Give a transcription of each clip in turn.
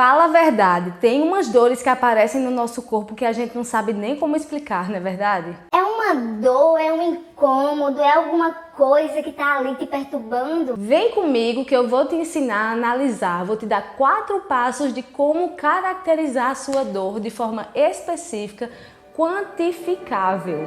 Fala a verdade, tem umas dores que aparecem no nosso corpo que a gente não sabe nem como explicar, não é verdade? É uma dor, é um incômodo, é alguma coisa que tá ali te perturbando? Vem comigo que eu vou te ensinar a analisar, vou te dar 4 passos de como caracterizar a sua dor de forma específica, quantificável.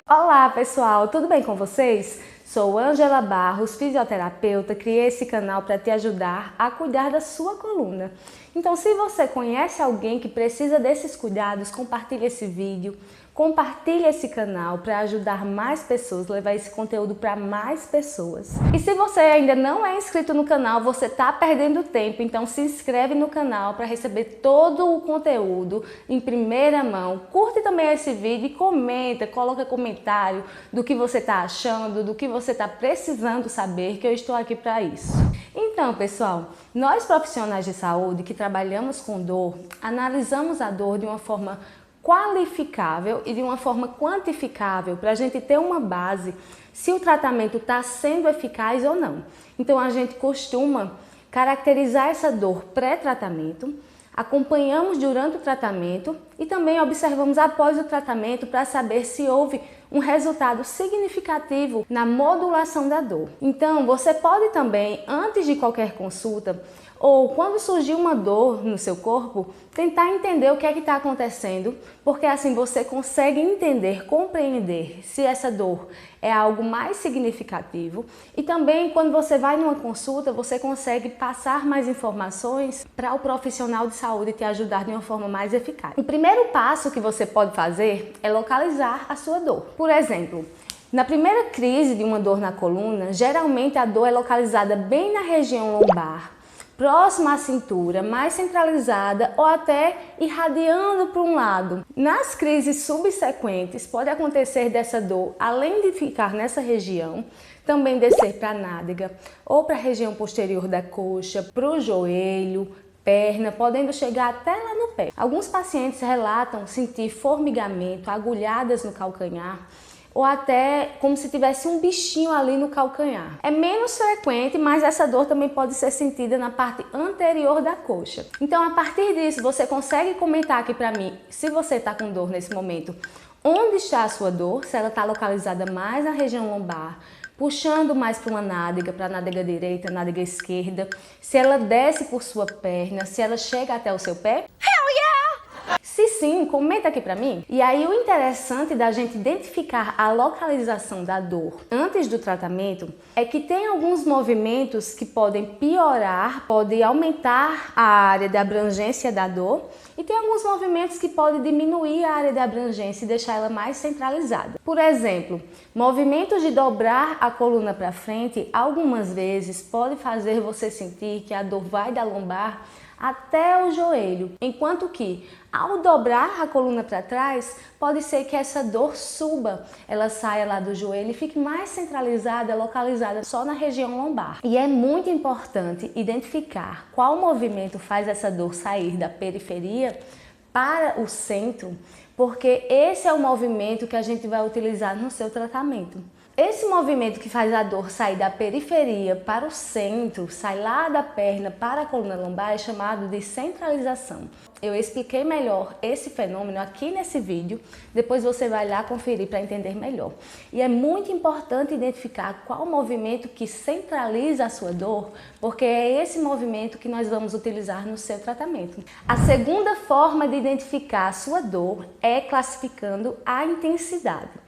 Olá pessoal, tudo bem com vocês? Sou Ângela Barros, fisioterapeuta, criei esse canal para te ajudar a cuidar da sua coluna. Então, se você conhece alguém que precisa desses cuidados, compartilhe esse vídeo, compartilhe esse canal para ajudar mais pessoas, levar esse conteúdo para mais pessoas. E se você ainda não é inscrito no canal, você está perdendo tempo, então se inscreve no canal para receber todo o conteúdo em primeira mão. Curte também esse vídeo e comenta, coloca comentário do que você está achando, do que você está precisando saber, que eu estou aqui para isso. Então, pessoal, nós profissionais de saúde que trabalhamos com dor, analisamos a dor de uma forma qualificável e de uma forma quantificável para a gente ter uma base se o tratamento está sendo eficaz ou não. Então a gente costuma caracterizar essa dor pré-tratamento, acompanhamos durante o tratamento e também observamos após o tratamento para saber se houve um resultado significativo na modulação da dor. Então você pode também, antes de qualquer consulta, ou quando surgir uma dor no seu corpo, tentar entender o que é que está acontecendo, porque assim você consegue entender, compreender se essa dor é algo mais significativo. E também quando você vai numa consulta, você consegue passar mais informações para o profissional de saúde te ajudar de uma forma mais eficaz. O primeiro passo que você pode fazer é localizar a sua dor. Por exemplo, na primeira crise de uma dor na coluna, geralmente a dor é localizada bem na região lombar, próxima à cintura, mais centralizada ou até irradiando para um lado. Nas crises subsequentes, pode acontecer dessa dor, além de ficar nessa região, também descer para a nádega ou para a região posterior da coxa, para o joelho, perna, podendo chegar até lá no pé. Alguns pacientes relatam sentir formigamento, agulhadas no calcanhar, ou até como se tivesse um bichinho ali no calcanhar. É menos frequente, mas essa dor também pode ser sentida na parte anterior da coxa. Então, a partir disso, você consegue comentar aqui para mim, se você está com dor nesse momento, onde está a sua dor, se ela está localizada mais na região lombar, puxando mais para uma nádega, para a nádega direita, nádega esquerda, se ela desce por sua perna, se ela chega até o seu pé. Se sim, comenta aqui pra mim. E aí o interessante da gente identificar a localização da dor antes do tratamento é que tem alguns movimentos que podem piorar, podem aumentar a área de abrangência da dor e tem alguns movimentos que podem diminuir a área de abrangência e deixar ela mais centralizada. Por exemplo, movimentos de dobrar a coluna para frente algumas vezes pode fazer você sentir que a dor vai da lombar até o joelho, enquanto que ao dobrar a coluna para trás, pode ser que essa dor suba, ela saia lá do joelho e fique mais centralizada, localizada só na região lombar. E é muito importante identificar qual movimento faz essa dor sair da periferia para o centro, porque esse é o movimento que a gente vai utilizar no seu tratamento. Esse movimento que faz a dor sair da periferia para o centro, sai lá da perna para a coluna lombar, é chamado de centralização. Eu expliquei melhor esse fenômeno aqui nesse vídeo, depois você vai lá conferir para entender melhor. E é muito importante identificar qual movimento que centraliza a sua dor, porque é esse movimento que nós vamos utilizar no seu tratamento. A segunda forma de identificar a sua dor é classificando a intensidade.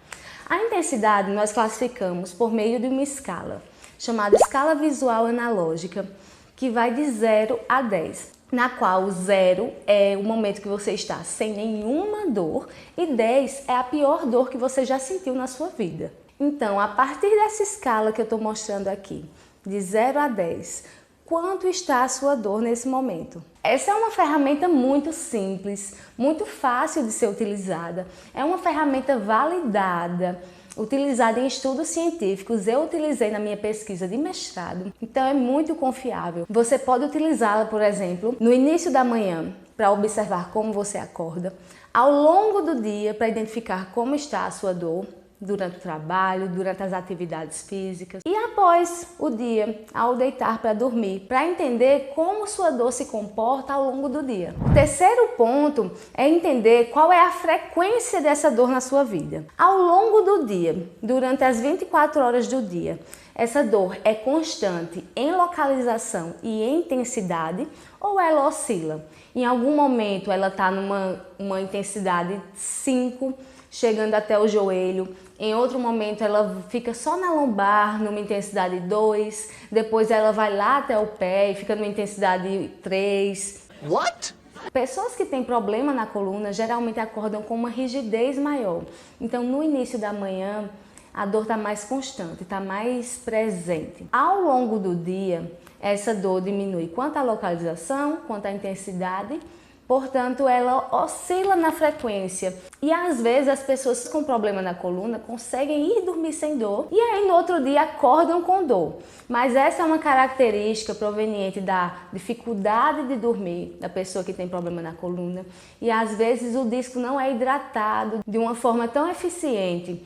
A intensidade nós classificamos por meio de uma escala, chamada escala visual analógica, que vai de 0 a 10, na qual 0 é o momento que você está sem nenhuma dor e 10 é a pior dor que você já sentiu na sua vida. Então, a partir dessa escala que eu estou mostrando aqui, de 0 a 10, quanto está a sua dor nesse momento? Essa é uma ferramenta muito simples, muito fácil de ser utilizada. É uma ferramenta validada, utilizada em estudos científicos. Eu utilizei na minha pesquisa de mestrado, então é muito confiável. Você pode utilizá-la, por exemplo, no início da manhã, para observar como você acorda, ao longo do dia, para identificar como está a sua dor, durante o trabalho, durante as atividades físicas e após o dia, ao deitar para dormir, para entender como sua dor se comporta ao longo do dia. O terceiro ponto é entender qual é a frequência dessa dor na sua vida. Ao longo do dia, durante as 24 horas do dia, essa dor é constante em localização e em intensidade ou ela oscila? Em algum momento ela está numa intensidade 5, chegando até o joelho. Em outro momento ela fica só na lombar, numa intensidade 2. Depois ela vai lá até o pé e fica numa intensidade 3. What? Pessoas que têm problema na coluna geralmente acordam com uma rigidez maior. Então no início da manhã a dor está mais constante, está mais presente. Ao longo do dia, essa dor diminui quanto à localização, quanto à intensidade. Portanto, ela oscila na frequência e às vezes as pessoas com problema na coluna conseguem ir dormir sem dor e aí no outro dia acordam com dor. Mas essa é uma característica proveniente da dificuldade de dormir da pessoa que tem problema na coluna e às vezes o disco não é hidratado de uma forma tão eficiente.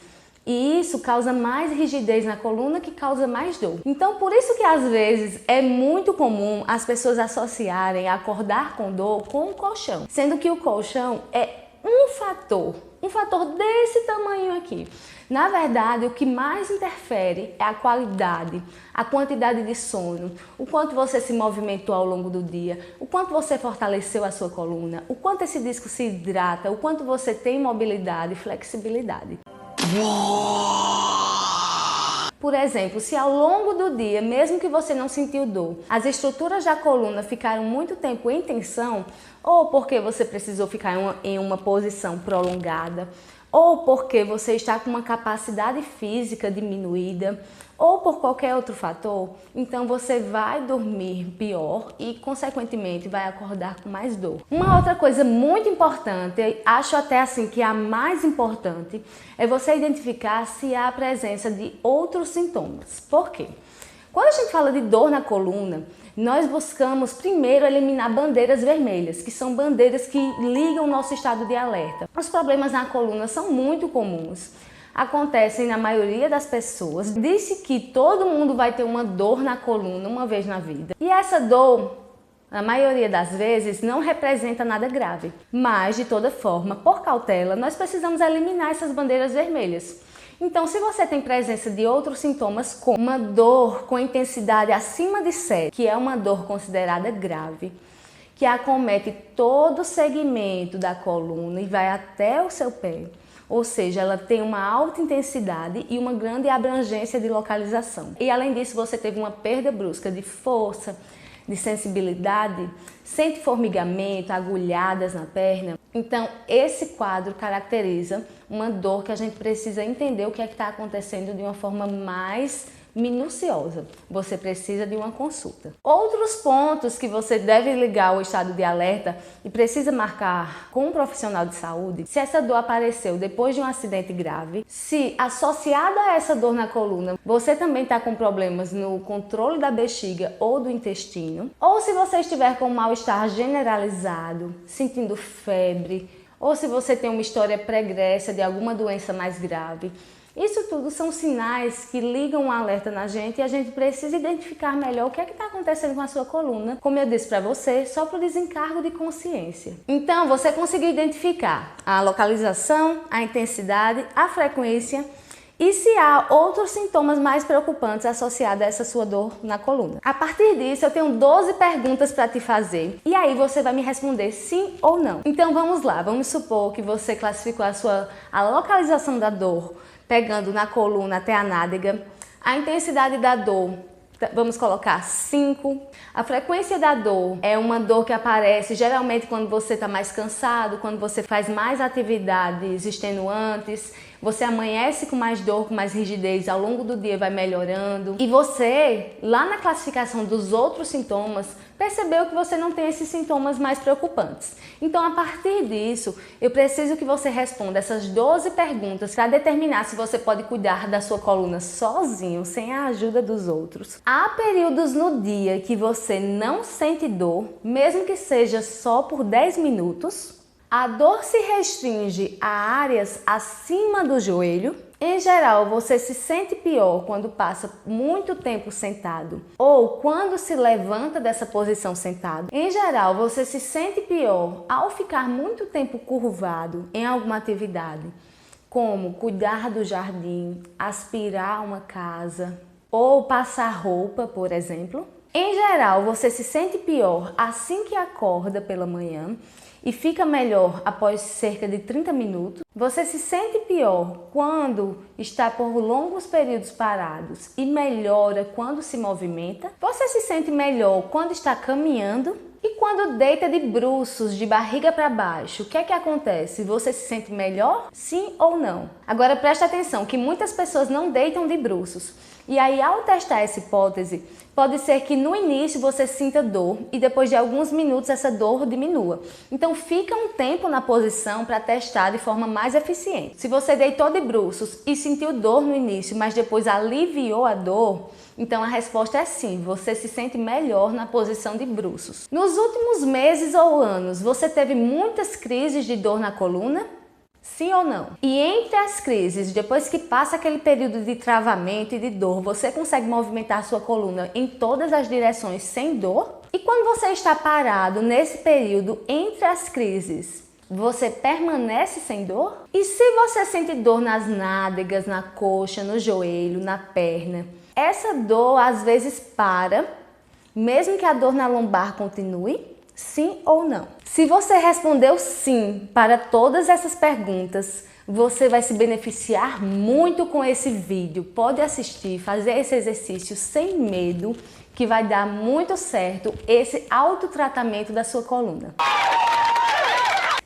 E isso causa mais rigidez na coluna, que causa mais dor. Então, por isso que às vezes é muito comum as pessoas associarem acordar com dor com o colchão. Sendo que o colchão é um fator desse tamanho aqui. Na verdade, o que mais interfere é a qualidade, a quantidade de sono, o quanto você se movimentou ao longo do dia, o quanto você fortaleceu a sua coluna, o quanto esse disco se hidrata, o quanto você tem mobilidade e flexibilidade. Por exemplo, se ao longo do dia, mesmo que você não sentiu dor, as estruturas da coluna ficaram muito tempo em tensão, ou porque você precisou ficar em uma posição prolongada, ou porque você está com uma capacidade física diminuída, ou por qualquer outro fator, então você vai dormir pior e, consequentemente, vai acordar com mais dor. Uma outra coisa muito importante, acho até assim que a mais importante, é você identificar se há a presença de outros sintomas. Por quê? Quando a gente fala de dor na coluna, nós buscamos primeiro eliminar bandeiras vermelhas, que são bandeiras que ligam o nosso estado de alerta. Os problemas na coluna são muito comuns. Acontecem na maioria das pessoas. Disse que todo mundo vai ter uma dor na coluna uma vez na vida. E essa dor, na maioria das vezes, não representa nada grave. Mas, de toda forma, por cautela, nós precisamos eliminar essas bandeiras vermelhas. Então, se você tem presença de outros sintomas, como uma dor com intensidade acima de 7, que é uma dor considerada grave, que acomete todo o segmento da coluna e vai até o seu pé, ou seja, ela tem uma alta intensidade e uma grande abrangência de localização. E além disso, você teve uma perda brusca de força, de sensibilidade, sente formigamento, agulhadas na perna. Então, esse quadro caracteriza uma dor que a gente precisa entender o que é que está acontecendo de uma forma mais minuciosa. Você precisa de uma consulta. Outros pontos que você deve ligar ao estado de alerta e precisa marcar com um profissional de saúde: se essa dor apareceu depois de um acidente grave, se associada a essa dor na coluna você também está com problemas no controle da bexiga ou do intestino, ou se você estiver com um mal-estar generalizado, sentindo febre, ou se você tem uma história pregressa de alguma doença mais grave. Isso tudo são sinais que ligam um alerta na gente e a gente precisa identificar melhor o que é que está acontecendo com a sua coluna, como eu disse para você, só para o desencargo de consciência. Então, você conseguiu identificar a localização, a intensidade, a frequência e se há outros sintomas mais preocupantes associados a essa sua dor na coluna. A partir disso, eu tenho 12 perguntas para te fazer e aí você vai me responder sim ou não. Então, vamos lá. Vamos supor que você classificou a localização da dor pegando na coluna até a nádega. A intensidade da dor, vamos colocar 5. A frequência da dor é uma dor que aparece geralmente quando você está mais cansado, quando você faz mais atividades extenuantes. Você amanhece com mais dor, com mais rigidez, ao longo do dia vai melhorando. E você, lá na classificação dos outros sintomas, percebeu que você não tem esses sintomas mais preocupantes. Então, a partir disso, eu preciso que você responda essas 12 perguntas para determinar se você pode cuidar da sua coluna sozinho, sem a ajuda dos outros. Há períodos no dia que você não sente dor, mesmo que seja só por 10 minutos. A dor se restringe a áreas acima do joelho. Em geral, você se sente pior quando passa muito tempo sentado ou quando se levanta dessa posição sentado. Em geral, você se sente pior ao ficar muito tempo curvado em alguma atividade, como cuidar do jardim, aspirar uma casa ou passar roupa, por exemplo. Em geral, você se sente pior assim que acorda pela manhã e fica melhor após cerca de 30 minutos. Você se sente pior quando está por longos períodos parados e melhora quando se movimenta. Você se sente melhor quando está caminhando e quando deita de bruços, de barriga para baixo. O que é que acontece? Você se sente melhor? Sim ou não? Agora preste atenção que muitas pessoas não deitam de bruços. E aí, ao testar essa hipótese, pode ser que no início você sinta dor e depois de alguns minutos essa dor diminua. Então fica um tempo na posição para testar de forma mais eficiente. Se você deitou de bruços e sentiu dor no início, mas depois aliviou a dor, então a resposta é sim, você se sente melhor na posição de bruços. Nos últimos meses ou anos, você teve muitas crises de dor na coluna? Sim ou não? E entre as crises, depois que passa aquele período de travamento e de dor, você consegue movimentar a sua coluna em todas as direções sem dor? E quando você está parado nesse período entre as crises, você permanece sem dor? E se você sente dor nas nádegas, na coxa, no joelho, na perna, essa dor às vezes para, mesmo que a dor na lombar continue? Sim ou não? Se você respondeu sim para todas essas perguntas, você vai se beneficiar muito com esse vídeo. Pode assistir, fazer esse exercício sem medo, que vai dar muito certo esse autotratamento da sua coluna.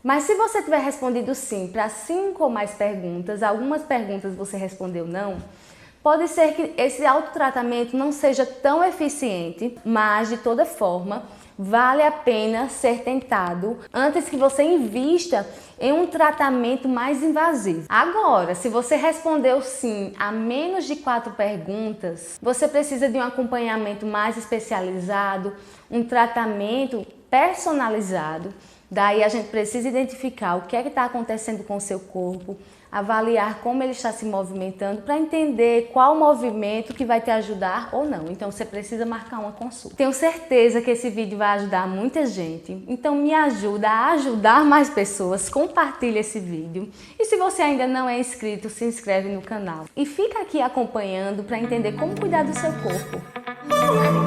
Mas se você tiver respondido sim para 5 ou mais perguntas, algumas perguntas você respondeu não, pode ser que esse autotratamento não seja tão eficiente, mas de toda forma, vale a pena ser tentado antes que você invista em um tratamento mais invasivo. Agora, se você respondeu sim a menos de 4 perguntas, você precisa de um acompanhamento mais especializado, um tratamento personalizado. Daí a gente precisa identificar o que é que está acontecendo com o seu corpo, avaliar como ele está se movimentando para entender qual movimento que vai te ajudar ou não. Então você precisa marcar uma consulta. Tenho certeza que esse vídeo vai ajudar muita gente. Então me ajuda a ajudar mais pessoas, compartilha esse vídeo. E se você ainda não é inscrito, se inscreve no canal. E fica aqui acompanhando para entender como cuidar do seu corpo.